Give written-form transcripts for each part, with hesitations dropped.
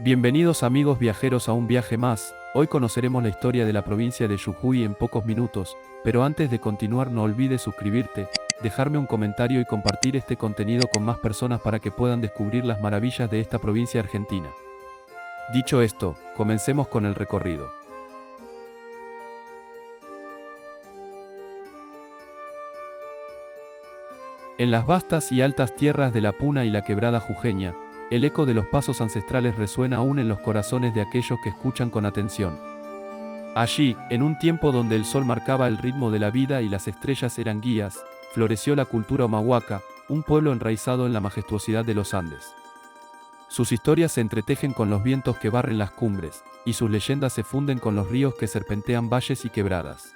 Bienvenidos amigos viajeros a un viaje más. Hoy conoceremos la historia de la provincia de Jujuy en pocos minutos, pero antes de continuar no olvides suscribirte, dejarme un comentario y compartir este contenido con más personas para que puedan descubrir las maravillas de esta provincia argentina. Dicho esto, comencemos con el recorrido. En las vastas y altas tierras de la Puna y la Quebrada Jujeña, el eco de los pasos ancestrales resuena aún en los corazones de aquellos que escuchan con atención. Allí, en un tiempo donde el sol marcaba el ritmo de la vida y las estrellas eran guías, floreció la cultura omahuaca, un pueblo enraizado en la majestuosidad de los Andes. Sus historias se entretejen con los vientos que barren las cumbres, y sus leyendas se funden con los ríos que serpentean valles y quebradas.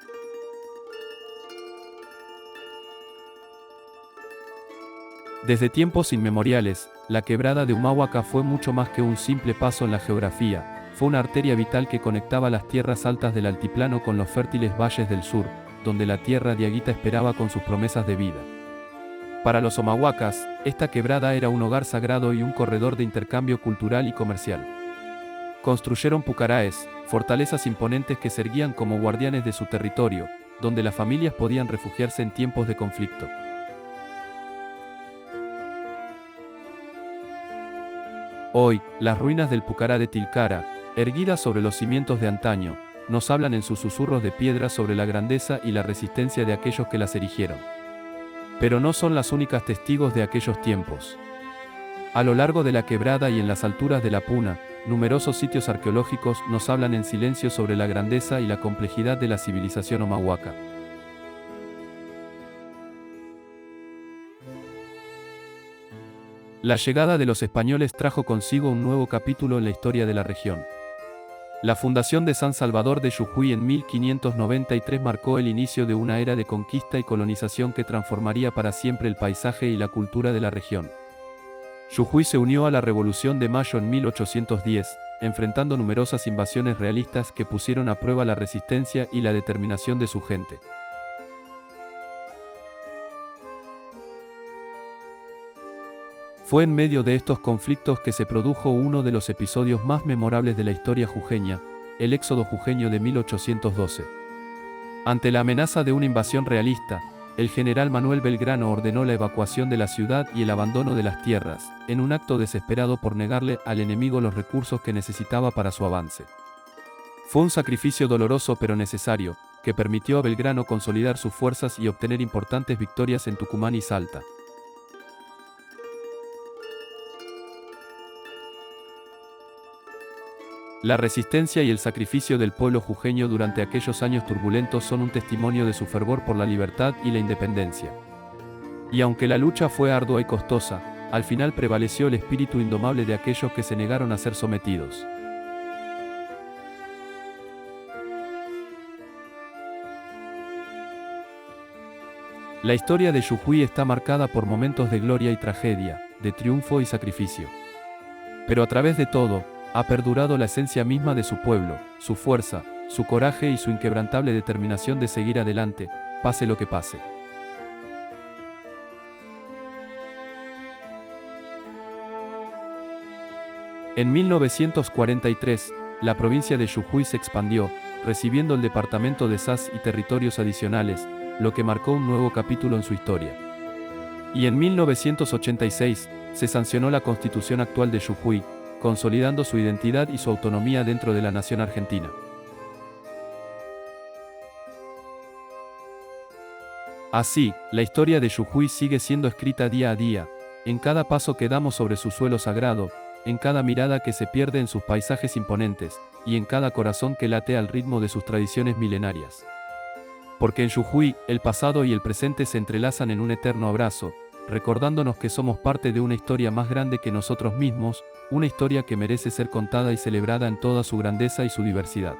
Desde tiempos inmemoriales, la quebrada de Humahuaca fue mucho más que un simple paso en la geografía, fue una arteria vital que conectaba las tierras altas del altiplano con los fértiles valles del sur, donde la tierra diaguita esperaba con sus promesas de vida. Para los omahuacas, esta quebrada era un hogar sagrado y un corredor de intercambio cultural y comercial. Construyeron pucaraes, fortalezas imponentes que se erguían como guardianes de su territorio, donde las familias podían refugiarse en tiempos de conflicto. Hoy, las ruinas del Pucará de Tilcara, erguidas sobre los cimientos de antaño, nos hablan en sus susurros de piedra sobre la grandeza y la resistencia de aquellos que las erigieron. Pero no son las únicas testigos de aquellos tiempos. A lo largo de la quebrada y en las alturas de la Puna, numerosos sitios arqueológicos nos hablan en silencio sobre la grandeza y la complejidad de la civilización omahuaca. La llegada de los españoles trajo consigo un nuevo capítulo en la historia de la región. La fundación de San Salvador de Jujuy en 1593 marcó el inicio de una era de conquista y colonización que transformaría para siempre el paisaje y la cultura de la región. Jujuy se unió a la Revolución de Mayo en 1810, enfrentando numerosas invasiones realistas que pusieron a prueba la resistencia y la determinación de su gente. Fue en medio de estos conflictos que se produjo uno de los episodios más memorables de la historia jujeña, el éxodo jujeño de 1812. Ante la amenaza de una invasión realista, el general Manuel Belgrano ordenó la evacuación de la ciudad y el abandono de las tierras, en un acto desesperado por negarle al enemigo los recursos que necesitaba para su avance. Fue un sacrificio doloroso pero necesario, que permitió a Belgrano consolidar sus fuerzas y obtener importantes victorias en Tucumán y Salta. La resistencia y el sacrificio del pueblo jujeño durante aquellos años turbulentos son un testimonio de su fervor por la libertad y la independencia. Y aunque la lucha fue ardua y costosa, al final prevaleció el espíritu indomable de aquellos que se negaron a ser sometidos. La historia de Jujuy está marcada por momentos de gloria y tragedia, de triunfo y sacrificio. Pero a través de todo, ha perdurado la esencia misma de su pueblo, su fuerza, su coraje y su inquebrantable determinación de seguir adelante, pase lo que pase. En 1943, la provincia de Jujuy se expandió, recibiendo el departamento de Sas y territorios adicionales, lo que marcó un nuevo capítulo en su historia. Y en 1986, se sancionó la constitución actual de Jujuy, consolidando su identidad y su autonomía dentro de la nación argentina. Así, la historia de Jujuy sigue siendo escrita día a día, en cada paso que damos sobre su suelo sagrado, en cada mirada que se pierde en sus paisajes imponentes, y en cada corazón que late al ritmo de sus tradiciones milenarias. Porque en Jujuy, el pasado y el presente se entrelazan en un eterno abrazo, recordándonos que somos parte de una historia más grande que nosotros mismos, una historia que merece ser contada y celebrada en toda su grandeza y su diversidad.